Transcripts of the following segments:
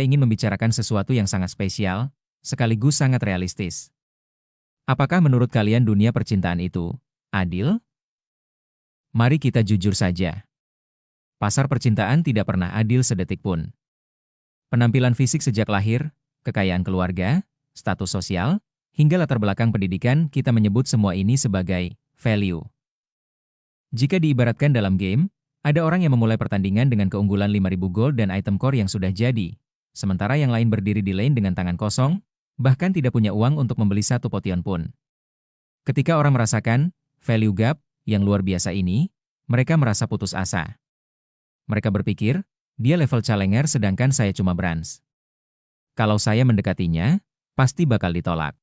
ingin membicarakan sesuatu yang sangat spesial, sekaligus sangat realistis. Apakah menurut kalian dunia percintaan itu adil? Mari kita jujur saja. Pasar percintaan tidak pernah adil sedetik pun. Penampilan fisik sejak lahir, kekayaan keluarga, status sosial, hingga latar belakang pendidikan, kita menyebut semua ini sebagai value. Jika diibaratkan dalam game, ada orang yang memulai pertandingan dengan keunggulan 5.000 gold dan item core yang sudah jadi, sementara yang lain berdiri di lane dengan tangan kosong, bahkan tidak punya uang untuk membeli satu potion pun. Ketika orang merasakan value gap yang luar biasa ini, mereka merasa putus asa. Mereka berpikir, dia level challenger sedangkan saya cuma bronze. Kalau saya mendekatinya, pasti bakal ditolak.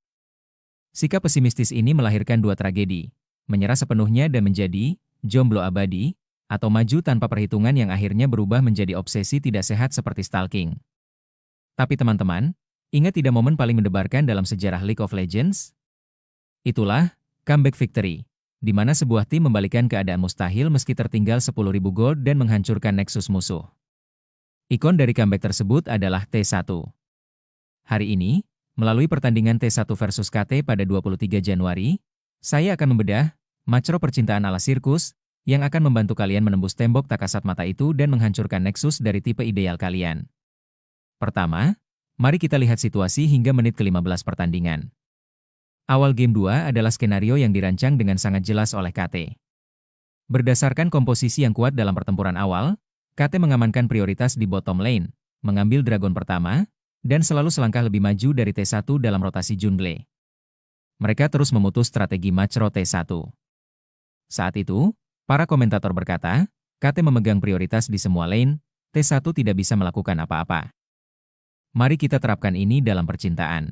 Sikap pesimistis ini melahirkan dua tragedi, menyerah sepenuhnya dan menjadi jomblo abadi, atau maju tanpa perhitungan yang akhirnya berubah menjadi obsesi tidak sehat seperti stalking. Tapi teman-teman, ingat tidak momen paling mendebarkan dalam sejarah League of Legends? Itulah comeback victory, di mana sebuah tim membalikan keadaan mustahil meski tertinggal 10.000 gold dan menghancurkan Nexus musuh. Ikon dari comeback tersebut adalah T1. Hari ini, melalui pertandingan T1 versus KT pada 23 Januari, saya akan membedah macro percintaan ala sirkus yang akan membantu kalian menembus tembok tak kasat mata itu dan menghancurkan Nexus dari tipe ideal kalian. Pertama, mari kita lihat situasi hingga menit ke-15 pertandingan. Awal game 2 adalah skenario yang dirancang dengan sangat jelas oleh KT. Berdasarkan komposisi yang kuat dalam pertempuran awal, KT mengamankan prioritas di bottom lane, mengambil dragon pertama, dan selalu selangkah lebih maju dari T1 dalam rotasi jungle. Mereka terus memutus strategi macro T1. Saat itu, para komentator berkata, KT memegang prioritas di semua lane, T1 tidak bisa melakukan apa-apa. Mari kita terapkan ini dalam percintaan.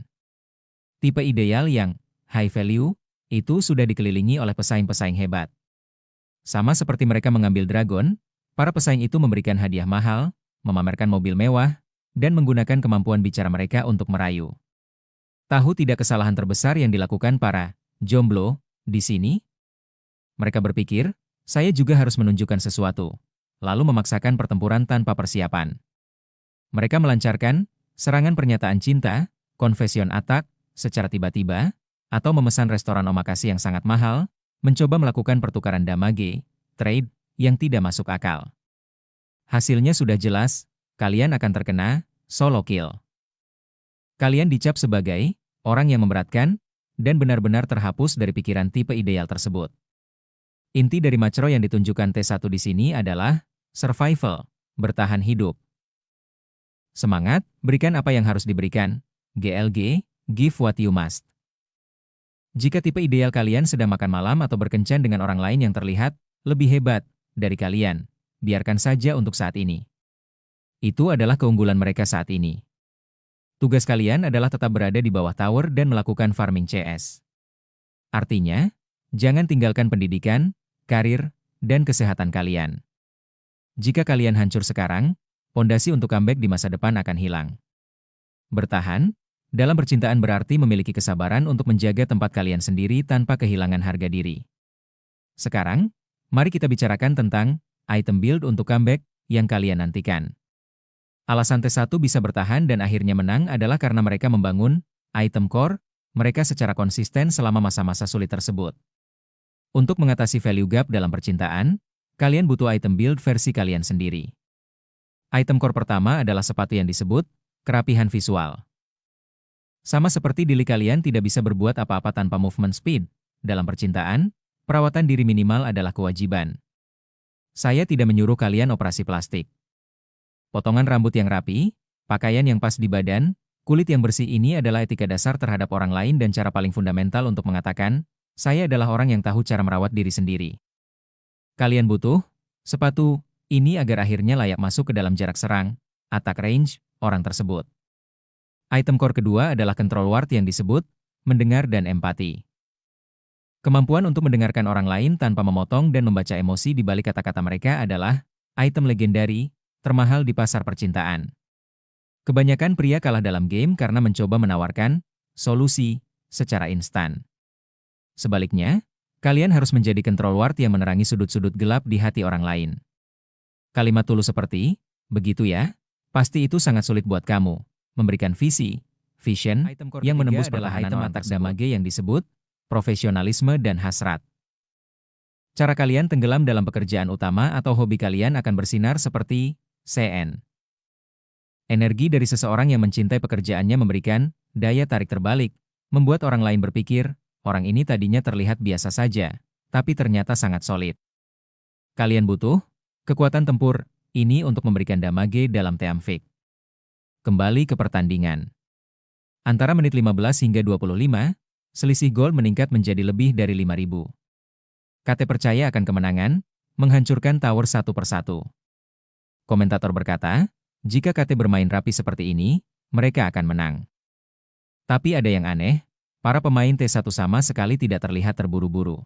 Tipe ideal yang high value, itu sudah dikelilingi oleh pesaing-pesaing hebat. Sama seperti mereka mengambil dragon, para pesaing itu memberikan hadiah mahal, memamerkan mobil mewah, dan menggunakan kemampuan bicara mereka untuk merayu. Tahu tidak kesalahan terbesar yang dilakukan para jomblo di sini? Mereka berpikir, saya juga harus menunjukkan sesuatu, lalu memaksakan pertempuran tanpa persiapan. Mereka melancarkan serangan pernyataan cinta, confession attack, secara tiba-tiba, atau memesan restoran omakase yang sangat mahal, mencoba melakukan pertukaran damage, trade, yang tidak masuk akal. Hasilnya sudah jelas, kalian akan terkena solo kill. Kalian dicap sebagai orang yang memberatkan, dan benar-benar terhapus dari pikiran tipe ideal tersebut. Inti dari macro yang ditunjukkan T1 di sini adalah survival, bertahan hidup. Semangat, berikan apa yang harus diberikan. GLG, give what you must. Jika tipe ideal kalian sedang makan malam atau berkencan dengan orang lain yang terlihat lebih hebat dari kalian, biarkan saja untuk saat ini. Itu adalah keunggulan mereka saat ini. Tugas kalian adalah tetap berada di bawah tower dan melakukan farming CS. Artinya, jangan tinggalkan pendidikan, karir, dan kesehatan kalian. Jika kalian hancur sekarang, pondasi untuk comeback di masa depan akan hilang. Bertahan, dalam percintaan berarti memiliki kesabaran untuk menjaga tempat kalian sendiri tanpa kehilangan harga diri. Sekarang, mari kita bicarakan tentang item build untuk comeback yang kalian nantikan. Alasan T1 bisa bertahan dan akhirnya menang adalah karena mereka membangun item core mereka secara konsisten selama masa-masa sulit tersebut. Untuk mengatasi value gap dalam percintaan, kalian butuh item build versi kalian sendiri. Item core pertama adalah sepatu yang disebut kerapihan visual. Sama seperti diri kalian tidak bisa berbuat apa-apa tanpa movement speed, dalam percintaan, perawatan diri minimal adalah kewajiban. Saya tidak menyuruh kalian operasi plastik. Potongan rambut yang rapi, pakaian yang pas di badan, kulit yang bersih ini adalah etika dasar terhadap orang lain dan cara paling fundamental untuk mengatakan, saya adalah orang yang tahu cara merawat diri sendiri. Kalian butuh sepatu ini agar akhirnya layak masuk ke dalam jarak serang, attack range, orang tersebut. Item core kedua adalah control word yang disebut mendengar dan empati. Kemampuan untuk mendengarkan orang lain tanpa memotong dan membaca emosi di balik kata-kata mereka adalah item legendari termahal di pasar percintaan. Kebanyakan pria kalah dalam game karena mencoba menawarkan solusi secara instan. Sebaliknya, kalian harus menjadi control word yang menerangi sudut-sudut gelap di hati orang lain. Kalimat tulus seperti, begitu ya, Pasti itu sangat sulit buat kamu. Memberikan visi, vision, yang menembus pertahanan otak damage yang disebut profesionalisme dan hasrat. Cara kalian tenggelam dalam pekerjaan utama atau hobi kalian akan bersinar seperti CN. Energi dari seseorang yang mencintai pekerjaannya memberikan daya tarik terbalik, membuat orang lain berpikir, orang ini tadinya terlihat biasa saja, tapi ternyata sangat solid. Kalian butuh kekuatan tempur ini untuk memberikan damage dalam Teamfiq. Kembali ke pertandingan. Antara menit 15 hingga 25, selisih gol meningkat menjadi lebih dari 5.000. KT percaya akan kemenangan, menghancurkan tower satu persatu. Komentator berkata, jika KT bermain rapi seperti ini, mereka akan menang. Tapi ada yang aneh, para pemain T1 sama sekali tidak terlihat terburu-buru.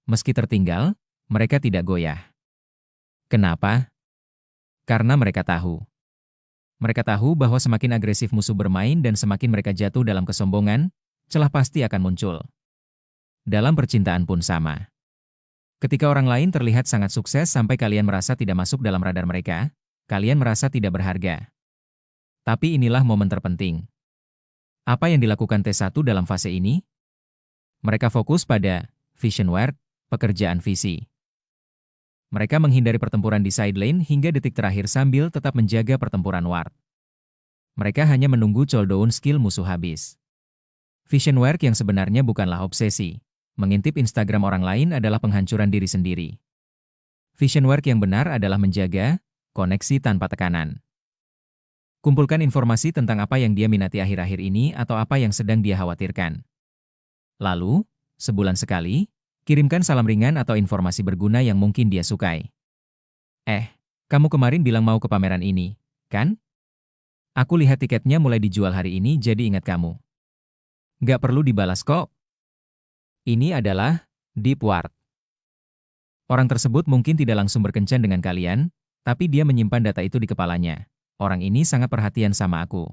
Meski tertinggal, mereka tidak goyah. Kenapa? Karena mereka tahu. Mereka tahu bahwa semakin agresif musuh bermain dan semakin mereka jatuh dalam kesombongan, celah pasti akan muncul. Dalam percintaan pun sama. Ketika orang lain terlihat sangat sukses sampai kalian merasa tidak masuk dalam radar mereka, kalian merasa tidak berharga. Tapi inilah momen terpenting. Apa yang dilakukan T1 dalam fase ini? Mereka fokus pada vision work, pekerjaan visi. Mereka menghindari pertempuran di side lane hingga detik terakhir sambil tetap menjaga pertempuran ward. Mereka hanya menunggu cooldown skill musuh habis. Vision work yang sebenarnya bukanlah obsesi. Mengintip Instagram orang lain adalah penghancuran diri sendiri. Vision work yang benar adalah menjaga koneksi tanpa tekanan. Kumpulkan informasi tentang apa yang dia minati akhir-akhir ini atau apa yang sedang dia khawatirkan. Lalu, sebulan sekali, kirimkan salam ringan atau informasi berguna yang mungkin dia sukai. Kamu kemarin bilang mau ke pameran ini, kan? Aku lihat tiketnya mulai dijual hari ini jadi ingat kamu. Gak perlu dibalas kok. Ini adalah deep ward. Orang tersebut mungkin tidak langsung berkencan dengan kalian, tapi dia menyimpan data itu di kepalanya. Orang ini sangat perhatian sama aku.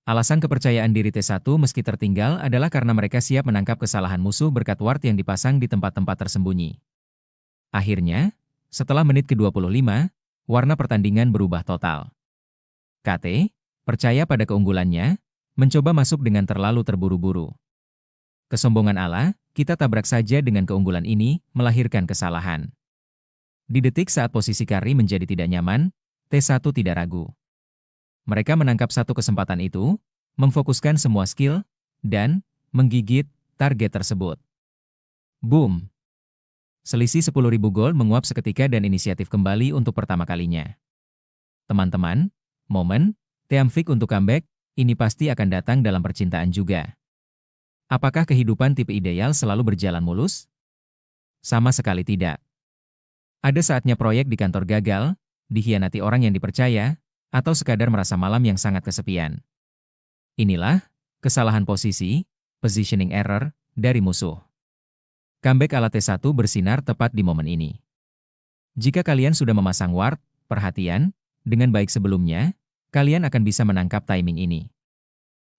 Alasan kepercayaan diri T1 meski tertinggal adalah karena mereka siap menangkap kesalahan musuh berkat ward yang dipasang di tempat-tempat tersembunyi. Akhirnya, setelah menit ke-25, warna pertandingan berubah total. KT, percaya pada keunggulannya, mencoba masuk dengan terlalu terburu-buru. Kesombongan Allah, kita tabrak saja dengan keunggulan ini, melahirkan kesalahan. Di detik saat posisi carry menjadi tidak nyaman, T1 tidak ragu. Mereka menangkap satu kesempatan itu, memfokuskan semua skill, dan menggigit target tersebut. Boom! Selisih 10.000 gol menguap seketika dan inisiatif kembali untuk pertama kalinya. Teman-teman, momen Teamfiq untuk comeback, ini pasti akan datang dalam percintaan juga. Apakah kehidupan tipe ideal selalu berjalan mulus? Sama sekali tidak. Ada saatnya proyek di kantor gagal, dikhianati orang yang dipercaya, atau sekadar merasa malam yang sangat kesepian. Inilah kesalahan posisi, positioning error, dari musuh. Comeback ala T1 bersinar tepat di momen ini. Jika kalian sudah memasang ward, perhatian, dengan baik sebelumnya, kalian akan bisa menangkap timing ini.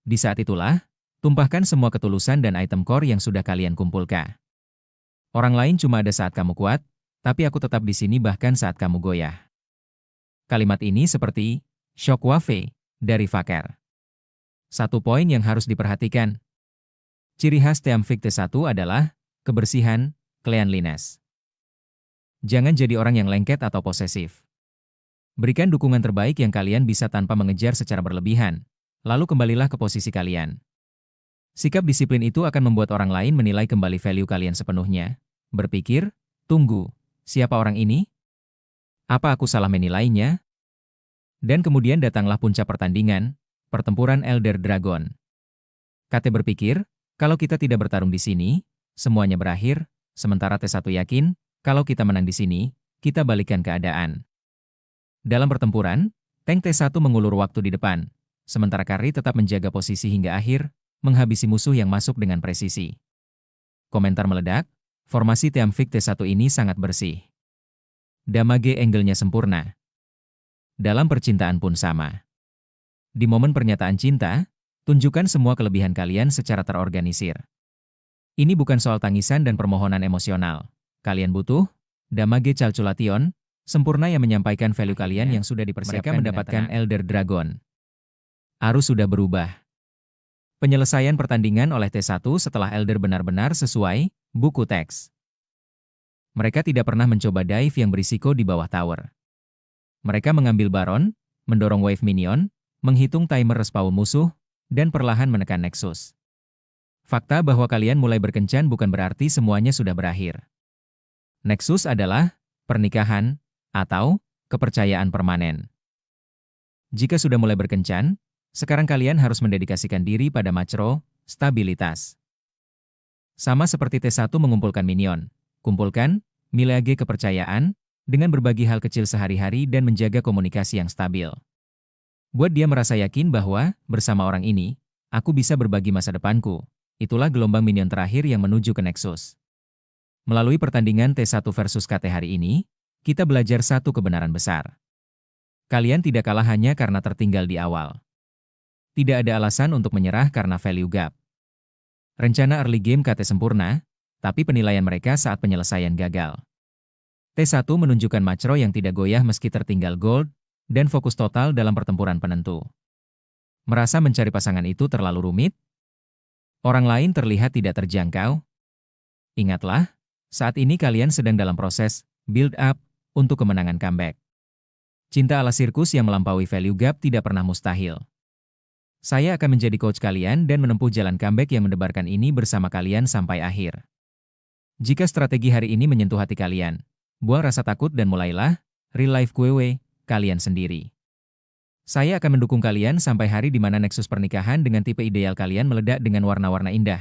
Di saat itulah, tumpahkan semua ketulusan dan item core yang sudah kalian kumpulkan. Orang lain cuma ada saat kamu kuat, tapi aku tetap di sini bahkan saat kamu goyah. Kalimat ini seperti shockwave dari Faker. Satu poin yang harus diperhatikan. Ciri khas Teamfiq T1 adalah kebersihan, cleanliness. Jangan jadi orang yang lengket atau posesif. Berikan dukungan terbaik yang kalian bisa tanpa mengejar secara berlebihan, lalu kembalilah ke posisi kalian. Sikap disiplin itu akan membuat orang lain menilai kembali value kalian sepenuhnya. Berpikir, tunggu, siapa orang ini? Apa aku salah menilainya? Dan kemudian datanglah puncak pertandingan, pertempuran Elder Dragon. KT berpikir, kalau kita tidak bertarung di sini, semuanya berakhir, sementara T1 yakin, kalau kita menang di sini, kita balikan keadaan. Dalam pertempuran, tank T1 mengulur waktu di depan, sementara Carry tetap menjaga posisi hingga akhir, menghabisi musuh yang masuk dengan presisi. Komentar meledak, formasi Teamfiq T1 ini sangat bersih. Damage angle-nya sempurna. Dalam percintaan pun sama. Di momen pernyataan cinta, tunjukkan semua kelebihan kalian secara terorganisir. Ini bukan soal tangisan dan permohonan emosional. Kalian butuh damage calculation, Sempurna yang menyampaikan value kalian yang sudah dipersiapkan. Mereka mendapatkan Elder Dragon. Kalian yang sudah dipersiapkan mendapatkan Elder Dragon. Arus sudah berubah. Penyelesaian pertandingan oleh T1 setelah Elder benar-benar sesuai buku teks. Mereka tidak pernah mencoba dive yang berisiko di bawah tower. Mereka mengambil Baron, mendorong wave minion, menghitung timer respawn musuh, dan perlahan menekan Nexus. Fakta bahwa kalian mulai berkencan bukan berarti semuanya sudah berakhir. Nexus adalah pernikahan atau kepercayaan permanen. Jika sudah mulai berkencan, sekarang kalian harus mendedikasikan diri pada macro, stabilitas. Sama seperti T1 mengumpulkan minion, kumpulkan milage kepercayaan dengan berbagi hal kecil sehari-hari dan menjaga komunikasi yang stabil. Buat dia merasa yakin bahwa, bersama orang ini, aku bisa berbagi masa depanku. Itulah gelombang minion terakhir yang menuju ke Nexus. Melalui pertandingan T1 versus KT hari ini, kita belajar satu kebenaran besar. Kalian tidak kalah hanya karena tertinggal di awal. Tidak ada alasan untuk menyerah karena value gap. Rencana early game KT sempurna, tapi penilaian mereka saat penyelesaian gagal. T1 menunjukkan macro yang tidak goyah meski tertinggal gold, dan fokus total dalam pertempuran penentu. Merasa mencari pasangan itu terlalu rumit? Orang lain terlihat tidak terjangkau? Ingatlah, saat ini kalian sedang dalam proses build up untuk kemenangan comeback. Cinta ala sirkus yang melampaui value gap tidak pernah mustahil. Saya akan menjadi coach kalian dan menempuh jalan comeback yang mendebarkan ini bersama kalian sampai akhir. Jika strategi hari ini menyentuh hati kalian, buang rasa takut dan mulailah real life QW kalian sendiri. Saya akan mendukung kalian sampai hari di mana Nexus pernikahan dengan tipe ideal kalian meledak dengan warna-warna indah.